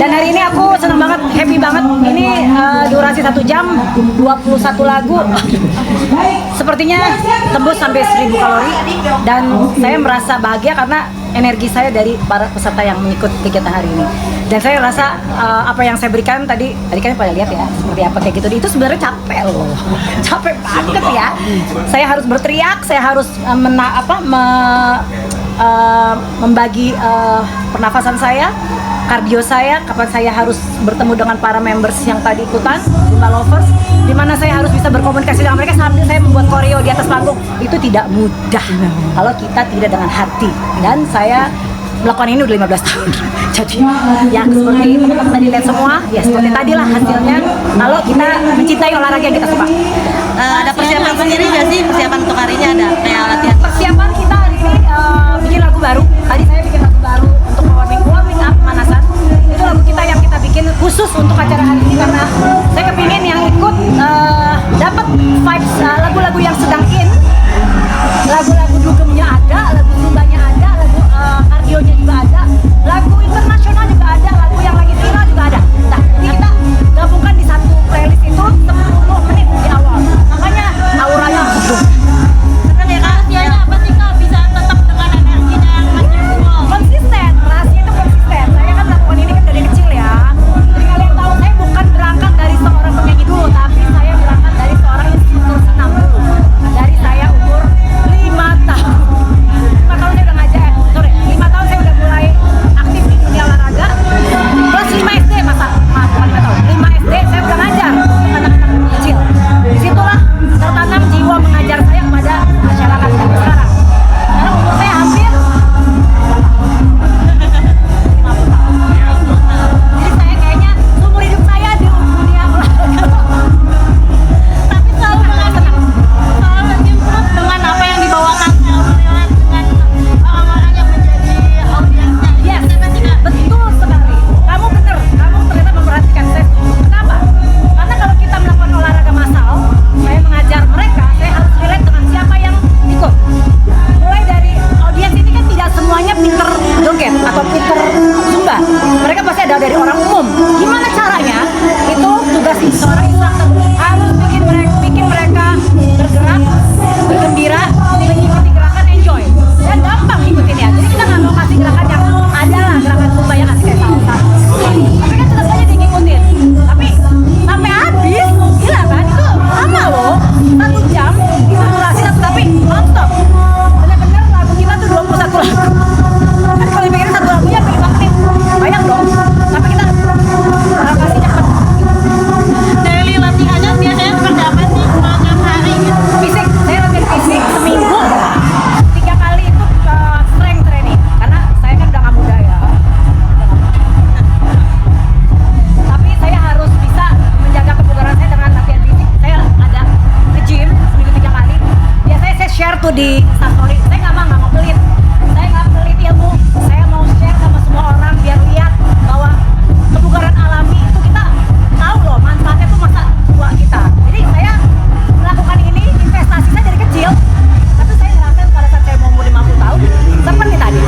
Dan hari ini aku senang banget, happy banget. Ini durasi 1 jam, 21 lagu. Sepertinya tembus sampai 1000 kalori. Dan saya merasa bahagia karena energi saya dari para peserta yang mengikuti kegiatan hari ini. Dan saya rasa apa yang saya berikan tadi kan pada lihat ya, seperti apa kayak gitu. Itu sebenarnya capek loh. Capek banget ya. Saya harus berteriak, saya harus membagi pernafasan saya, kardio saya, kapan saya harus bertemu dengan para members yang tadi ikutan, Zumba Lovers, di mana saya harus bisa berkomunikasi dengan mereka sambil saya membuat koreo di atas panggung. Itu tidak mudah kalau kita tidak dengan hati. Dan saya melakukan ini udah 15 tahun. Jadi ya seperti teman-teman tadi lihat semua, ya seperti tadi lah hasilnya. Kalau kita mencintai olahraga yang kita suka. Ada persiapan sendiri nggak sih? Persiapan untuk hari ini ada kayak latihan? Persiapan kita hari ini bikin lagu baru. Tadi saya bikin lagu baru untuk warming up pemanasan. Itu lagu kita yang kita bikin khusus untuk acara hari ini karena saya kepingin yang ikut dapat vibes lagu-lagu yang sedang in, lagu-lagu dugemnya ada, lagu zumbanya ada, lagu kardionya juga ada, lagu internasional juga ada, lagu yang lagi viral juga ada. Nah, jadi kita gabungkan di satu playlist itu 10 menit di awal. Makanya auranya langsung. Senang ya Kak? Rahasianya apa sih Kak bisa tetap dengan energinya yang masih full? Konsisten, rahasia itu konsisten. Saya kan melakukan ini kan dari kecil ya. Jadi kalian tahu saya bukan berangkat dari seorang penyanyi dulu, tapi saya berangkat dari seorang instruktur senam dulu. Dari saya umur 5 tahun. 5 tahun saya udah ngajar, 5 tahun saya udah mulai aktif di dunia olahraga. Kelas 5 SD, bukan 5 tahun. 5 SD saya udah ngajar anak-anak kecil. Disitulah tertanam jiwa mengajar saya kepada masyarakat sampai sekarang. Karena umur saya hampir 50 tahun. Jadi saya kayaknya seumur hidup saya di dunia olahraga. Tapi selalu improve dengan apa yang dibawakan dengan orang-orang yang menjadi audiensnya. Yes, Siapa sih Kak? betul sekali. Kamu bener, kamu ternyata memperhatikan saya. Kenapa? Karena kalau kita melakukan olahraga massal, saya mengajar mereka, saya harus relate dengan siapa yang ikut. Mulai dari audiens ini kan tidak semuanya pinter joget atau pinter zumba. Mereka pasti ada dari orang umum. Gimana caranya? Itu tugas seorang instruktur harus bikin mereka bergerak, bergembira, mengikuti gerakan enjoy. Dan gampang ikutinnya. Jadi kita nggak mau kasih gerakan yang adalah gerakan zumba yang kasih kayak salsa. Tapi kan tetap saja diikutin. Tapi sampai habis, gila kan? Itu lama loh. 1 jam itu durasi tapi non-stop. Bener-bener lagu kita tuh 21 lagu. Kan kalau dipikirin satu lagunya 5 menit. Bayang dong. Tapi kita kasih cepet. Daily latihannya biasanya seperti apa sih tiap hari gitu? Fisik, saya latihan fisik seminggu 3 kali itu strength training karena saya kan udah gak muda ya. Tapi saya harus bisa menjaga kebugaran saya dengan latihan fisik. Saya ada ke gym seminggu 3 kali. Biasanya saya share tuh di Instastory. Saya nggak mau pelit. Saya nggak pelit ilmu. Saya mau share sama semua orang biar lihat bahwa kebugaran alami itu kita tahu loh manfaatnya tuh masa tua kita. Jadi saya melakukan ini investasi saya dari kecil. Tapi saya ngerasain pada saat saya mau umur 50 tahun seperti tadi.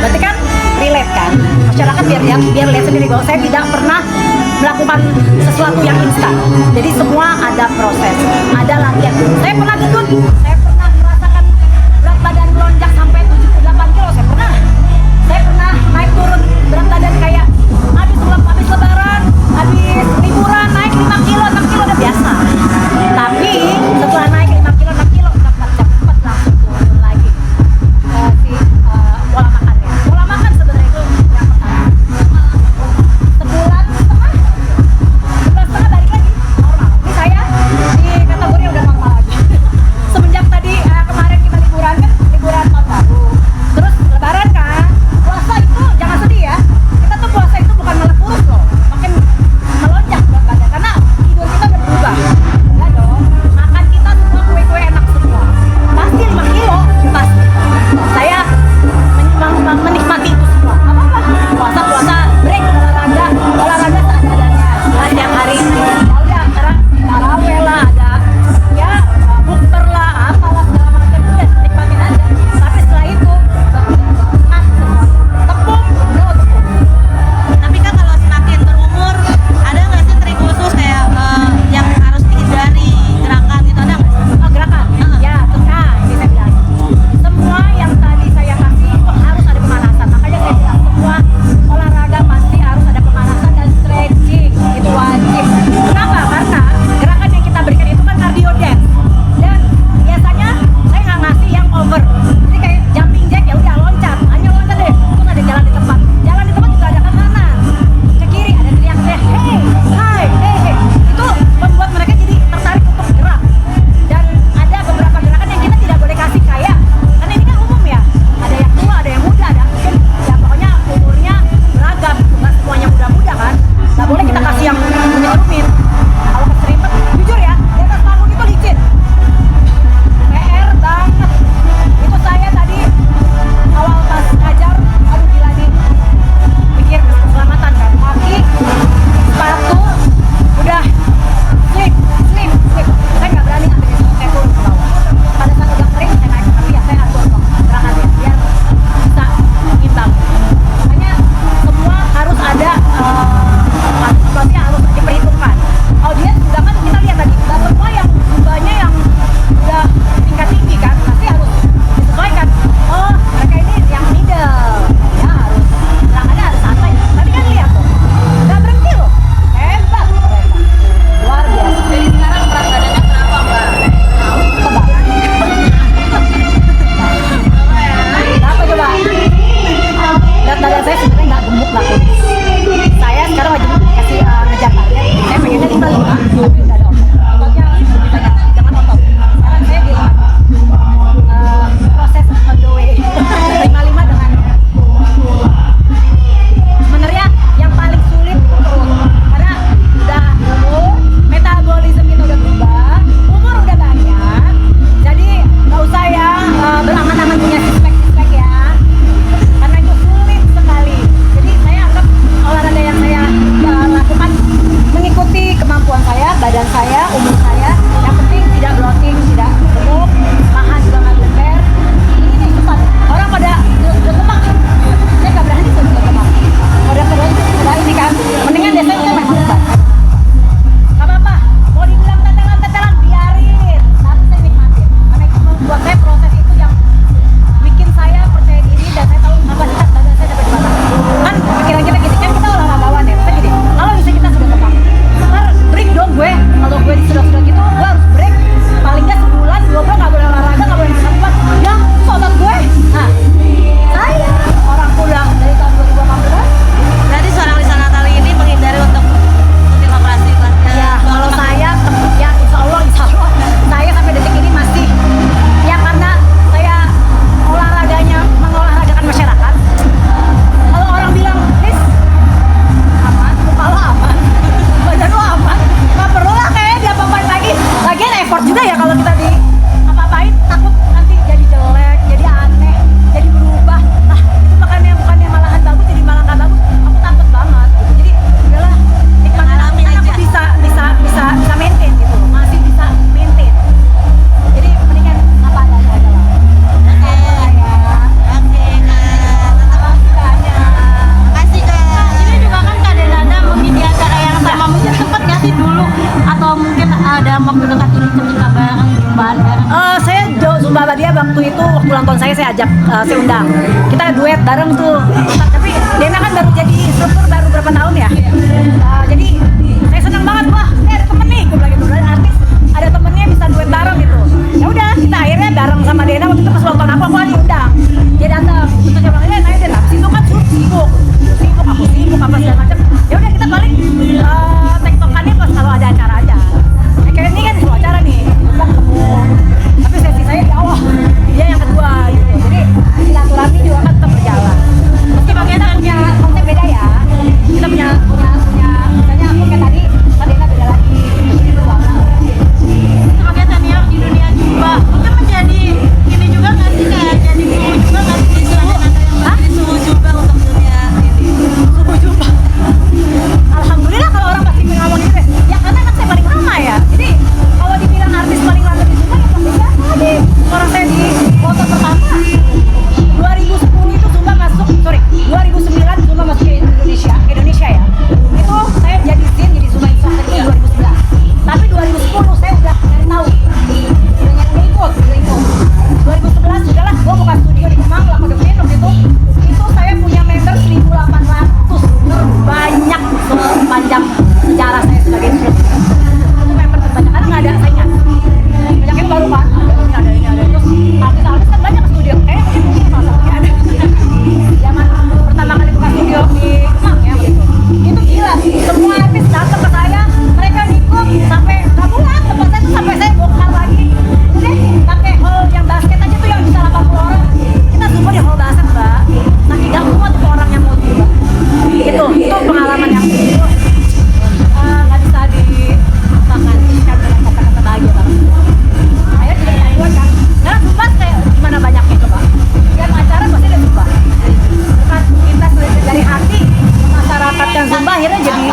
Berarti kan relate kan? Masyarakat biar lihat sendiri bahwa saya tidak pernah melakukan sesuatu yang instan. Jadi semua ada proses, ada latihan. Saya pernah gendut, saya pernah merasakan berat badan melonjak sampai 78 kilo. Saya pernah naik turun berat badan kayak habis lebaran, habis liburan naik 5 kilo, 6 kilo udah biasa. Tapi setelah naik 5 kilo, 6 kilo cepet langsung turun lagi. Pola makannya. Pola makan sebenarnya itu yang pertama. Sebulan setengah balik lagi normal. Ini saya di kategori udah normal lagi. Semenjak tadi ulang tahun saya ajak, saya undang. Kita duet bareng tuh. Tapi Dena kan baru jadi struktur baru berapa tahun ya. Jadi saya senang banget, wah ada temen nih, gue bilang gitu, artis ada temennya bisa duet bareng gitu. Ya udah kita akhirnya bareng sama Dena waktu itu pas ulang tahun aku diundang. Dia datang, terus dia bilang, nanya Dena, situ kan sibuk, aku sibuk apa segala macam. Ya udah kita paling tektokannya pas kalau ada acara aja. Kayak ini kan dua acara nih, kita ketemu. Tapi sesi saya di awal, dia yang kedua gitu. Jadi silaturahmi juga kan tetap berjalan. Meskipun kita punya konsep beda ya, kita punya misalnya aku kayak tadi, Dena beda lagi. Gitu Sebagai senior di dunia jumba, mungkin menjadi ini juga nggak sih, kayak jadi guru juga nggak sih, istilahnya ada yang menjadi suhu jumba untuk dunia ini. Subuh jumpa. Alhamdulillah kalau orang pasti ngomong gitu ya karena kan saya paling lama ya. Jadi kalau dibilang artis paling lama di Sumba ya pasti tadi orang saya di foto pertama 2010 itu Sumba masuk, 2009 Sumba masuk ke Indonesia ya. Itu saya jadi Sumba Instructor itu 2009. Tapi 2010 saya udah nyari tahu. Udah ikut. 2011 sudahlah gua buka studio di Kemang, Laku Devin waktu itu saya punya member 1.800 terbanyak sepanjang sejarah saya sebagai instruktur. Itu member terbanyak karena nggak ada saingan. Banyak yang baru kan, ada ini terus artis-artis kan banyak studio. Mungkin salah satunya ada. Zaman pertama kali buka studio di Kemang ya begitu. Itu gila, semua artis datang ke saya, mereka nikung sampai nggak pulang, tempat saya tuh sampai saya bongkar lagi. Udah pakai hall yang basket aja tuh yang bisa 80 orang. Kita semua di hall basket mbak. Nah tidak muat tuh orang yang mau juga. Itu pengalaman yang nggak bisa dikatakan dengan kata-kata bahagia banget. Akhirnya jadi tayuan kan. Karena Sumba kayak gimana banyaknya coba. Setiap acara pasti ada Sumba. Dekat kita dari hati masyarakat dan Sumba akhirnya jadi